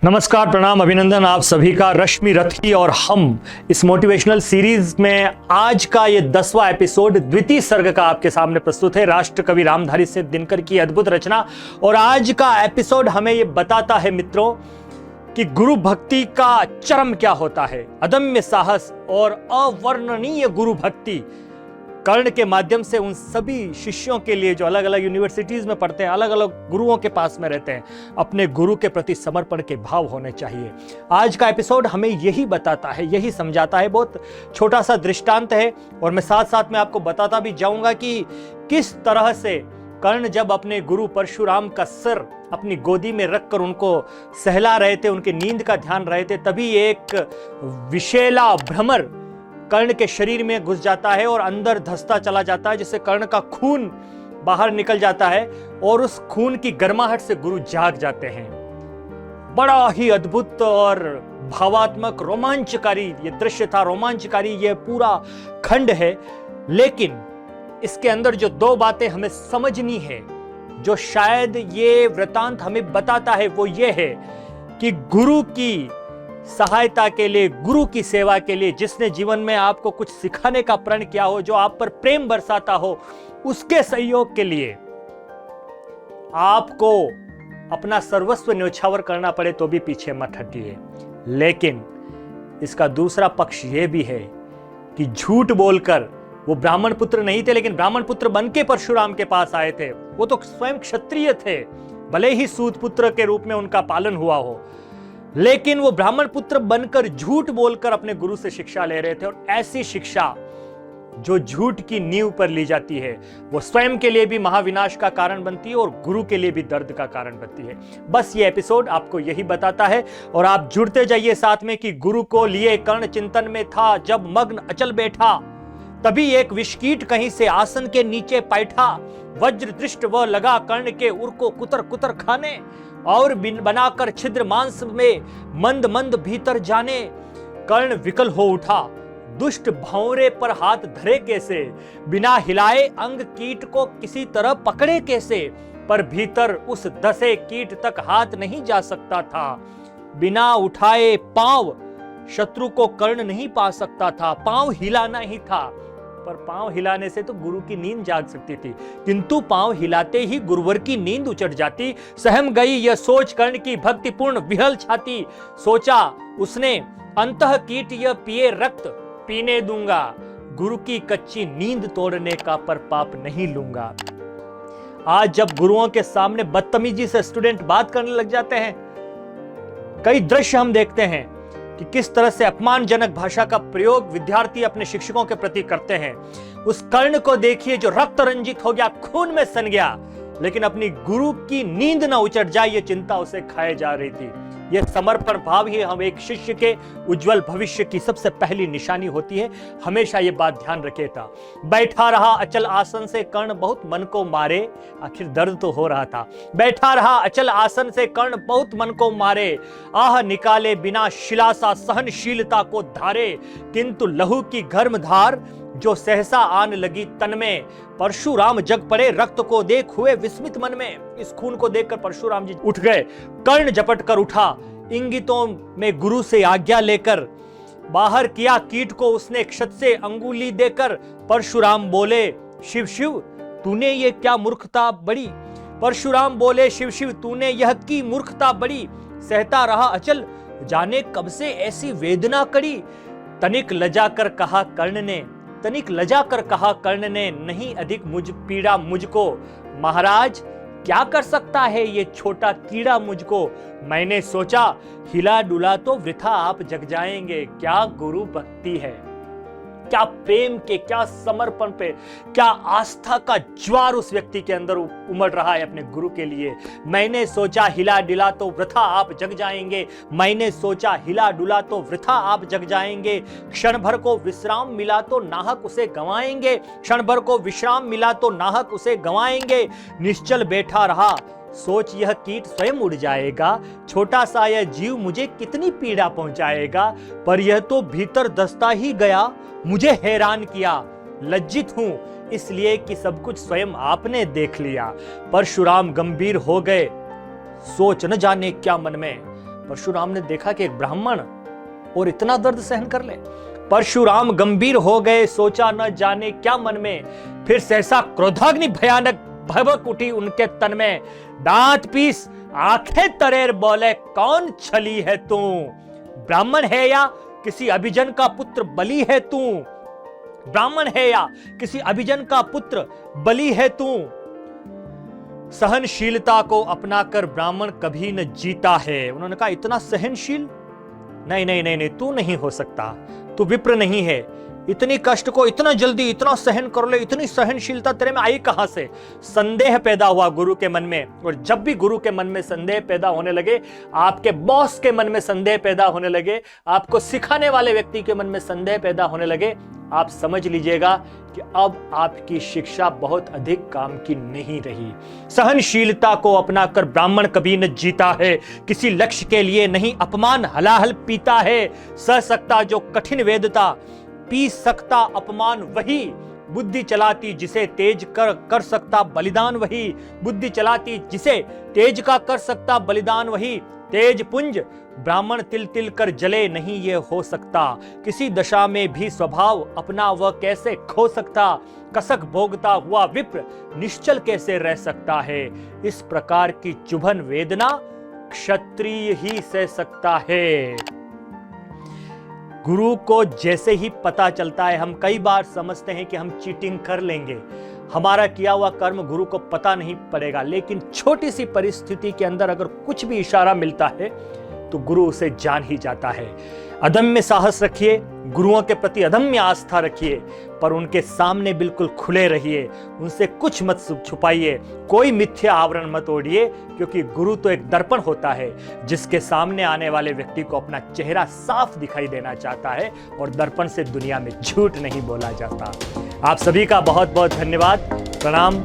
नमस्कार, प्रणाम, अभिनंदन आप सभी का। रश्मि रथी और हम इस मोटिवेशनल सीरीज में आज का ये 10वां एपिसोड द्वितीय सर्ग का आपके सामने प्रस्तुत है। राष्ट्र कवि रामधारी सिंह दिनकर की अद्भुत रचना। और आज का एपिसोड हमें ये बताता है मित्रों कि गुरु भक्ति का चरम क्या होता है। अदम्य साहस और अवर्णनीय गुरु भक्ति कर्ण के माध्यम से उन सभी शिष्यों के लिए जो अलग अलग यूनिवर्सिटीज में पढ़ते हैं, अलग अलग गुरुओं के पास में रहते हैं, अपने गुरु के प्रति समर्पण के भाव होने चाहिए। आज का एपिसोड हमें यही बताता है, यही समझाता है। बहुत छोटा सा दृष्टांत है और मैं साथ साथ में आपको बताता भी जाऊंगा कि किस तरह से कर्ण जब अपने गुरु परशुराम का सिर अपनी गोदी में रखकर उनको सहला रहे थे, उनके नींद का ध्यान रहे थे, तभी एक विशेला भ्रमर कर्ण के शरीर में घुस जाता है और अंदर धंसता चला जाता है, जिससे कर्ण का खून बाहर निकल जाता है और उस खून की गर्माहट से गुरु जाग जाते हैं। बड़ा ही अद्भुत और भावात्मक रोमांचकारी ये दृश्य था, रोमांचकारी ये पूरा खंड है। लेकिन इसके अंदर जो दो बातें हमें समझनी है, जो शायद ये वृतांत हमें बताता है, वो ये है कि गुरु की सहायता के लिए, गुरु की सेवा के लिए, जिसने जीवन में आपको कुछ सिखाने का प्रण किया हो, जो आप पर प्रेम बरसाता हो, उसके सहयोग के लिए आपको अपना सर्वस्व न्योछावर करना पड़े तो भी पीछे मत हटिए। लेकिन इसका दूसरा पक्ष यह भी है कि झूठ बोलकर वो ब्राह्मण पुत्र नहीं थे, लेकिन ब्राह्मण पुत्र बनके परशुराम के पास आए थे। वो तो स्वयं क्षत्रिय थे, भले ही सूत पुत्र के रूप में उनका पालन हुआ हो, लेकिन वो ब्राह्मण पुत्र बनकर झूठ बोलकर अपने गुरु से शिक्षा ले रहे थे। और ऐसी शिक्षा जो झूठ की नींव पर ली जाती है, वो स्वयं के लिए भी महाविनाश का कारण बनती है और गुरु के लिए भी दर्द का कारण बनती है। बस ये एपिसोड आपको यही बताता है और आप जुड़ते जाइए साथ में कि गुरु को लिए कर्ण चिंतन में था, जब मग्न अचल बैठा, तभी एक विषकीट कहीं से आसन के नीचे बैठा। वज्र दृष्ट वह लगा कर्ण के उर को कुतर कुतर खाने, और बनाकर छिद्र मांस में मंद मंद भीतर जाने। कर्ण विकल हो उठा, दुष्ट भौरे पर हाथ धरे कैसे, बिना हिलाए अंग कीट को किसी तरह पकड़े कैसे, पर भीतर उस दसे कीट तक हाथ नहीं जा सकता था। बिना उठाए पांव शत्रु को कर्ण नहीं पा सकता था। पांव हिलाना ही था, पर पांव हिलाने से तो गुरु की नींद जाग सकती थी, किंतु पांव हिलाते ही गुरुवर की नींद उचट जाती। सहम गई यह सोच कर्ण की भक्तिपूर्ण विहल छाती। सोचा उसने अंतः कीट यह पिए रक्त पीने दूंगा, गुरु की कच्ची नींद तोड़ने का पर पाप नहीं लूंगा। आज जब गुरुओं के सामने बदतमीजी से स्टूडेंट बात करने लग जाते हैं, कई दृश्य हम देखते हैं कि किस तरह से अपमानजनक भाषा का प्रयोग विद्यार्थी अपने शिक्षकों के प्रति करते हैं। उस कर्ण को देखिए जो रक्त रंजित हो गया, खून में सन गया, लेकिन अपनी गुरु की नींद ना उचट जाए ये चिंता उसे खाए जा रही थी। यह समर्पण भाव ही हम एक शिष्य के उज्जवल भविष्य की सबसे पहली निशानी होती है। हमेशा ये बात ध्यान रखेगा। बैठा रहा अचल आसन से कर्ण बहुत मन को मारे, आखिर दर्द तो हो रहा था। बैठा रहा अचल आसन से कर्ण बहुत मन को मारे, आह निकाले बिना शिला सा सहनशीलता को धारे, किंतु लहू की गर्म धार जो सहसा आन लगी तन में। परशुराम जग पड़े रक्त को देख हुए विस्मित मन में। इस खून को देखकर परशुराम जी उठ गए। कर्ण झपट कर उठा, इंगितों में गुरु से आज्ञा लेकर बाहर किया कीट को उसने क्षत से अंगुली देकर। परशुराम बोले शिव शिव तूने ये क्या मूर्खता बड़ी। परशुराम बोले शिव शिव तूने यह की मूर्खता बड़ी। सहता रहा अचल जाने कब से ऐसी वेदना कड़ी। तनिक लजा कर कहा कर्ण ने, तनिक लजा कर कहा कर्ण ने, नहीं अधिक मुझ पीड़ा मुझको। महाराज क्या कर सकता है ये छोटा कीड़ा मुझको। मैंने सोचा हिला डुला तो वृथा आप जग जाएंगे। क्या गुरु भक्ति है, क्या प्रेम के, क्या समर्पण पे, क्या आस्था का ज्वार उस व्यक्ति के अंदर उमड़ रहा है अपने गुरु के लिए। मैंने सोचा हिला डुला तो वृथा आप जग जाएंगे। मैंने सोचा हिला डुला तो वृथा आप जग जाएंगे। क्षण भर को विश्राम मिला तो नाहक उसे गंवाएंगे। क्षण भर को विश्राम मिला तो नाहक उसे गंवाएंगे। निश्चल बैठा रहा सोच यह कीट स्वयं उड़ जाएगा। छोटा सा यह जीव मुझे कितनी पीड़ा पहुंचाएगा। पर यह तो भीतर दस्ता ही गया, मुझे हैरान किया। लज्जित हूं इसलिए कि सब कुछ स्वयं आपने देख लिया। परशुराम गंभीर हो गए, सोच न जाने क्या मन में। परशुराम ने देखा कि एक ब्राह्मण और इतना दर्द सहन कर ले। परशुराम गंभीर हो गए, सोचा न जाने क्या मन में, फिर सहसा क्रोधाग्नि भयानक भभक उठी उनके तन में। दांत पीस आंखें तरेर बोले, कौन छली है तू? ब्राह्मण है या किसी अभिजन का पुत्र बलि है तू? ब्राह्मण है या किसी अभिजन का पुत्र बलि है तू? सहनशीलता को अपनाकर ब्राह्मण कभी न जीता है। उन्होंने कहा, इतना सहनशील? नहीं नहीं नहीं नहीं, तू नहीं हो सकता, तू विप्र नहीं है। इतनी कष्ट को इतना जल्दी इतना सहन कर ले, इतनी सहनशीलता तेरे में आई कहां से? संदेह पैदा हुआ गुरु के मन में। और जब भी गुरु के मन में संदेह पैदा होने लगे, आपके बॉस के मन में संदेह पैदा होने लगे, आपको सिखाने वाले व्यक्ति के मन में संदेह पैदा होने लगे, आप समझ लीजिएगा कि अब आपकी शिक्षा बहुत अधिक काम की नहीं रही। सहनशीलता को अपनाकर ब्राह्मण कभी न जीता है, किसी लक्ष्य के लिए नहीं अपमान हलाहल पीता है। सह सकता जो कठिन वेदता, पी सकता अपमान वही। बुद्धि चलाती जिसे तेज कर सकता बलिदान वही। बुद्धि चलाती जिसे तेज का कर सकता बलिदान वही। तेज पुंज ब्राह्मण तिल तिल कर जले नहीं ये हो सकता। किसी दशा में भी स्वभाव अपना वह कैसे खो सकता। कसक भोगता हुआ विप्र निश्चल कैसे रह सकता है। इस प्रकार की चुभन वेदना क्षत्रिय ही सह सकता है। गुरु को जैसे ही पता चलता है, हम कई बार समझते हैं कि हम चीटिंग कर लेंगे, हमारा किया हुआ कर्म गुरु को पता नहीं पड़ेगा, लेकिन छोटी सी परिस्थिति के अंदर अगर कुछ भी इशारा मिलता है तो गुरु उसे जान ही जाता है। अदम्य साहस रखिए, गुरुओं के प्रति अदम्य आस्था रखिए, पर उनके सामने बिल्कुल खुले रहिए, उनसे कुछ मत छुपाइए, कोई मिथ्या आवरण मत ओढ़िए, क्योंकि गुरु तो एक दर्पण होता है जिसके सामने आने वाले व्यक्ति को अपना चेहरा साफ दिखाई देना चाहता है, और दर्पण से दुनिया में झूठ नहीं बोला जाता। आप सभी का बहुत बहुत धन्यवाद। प्रणाम।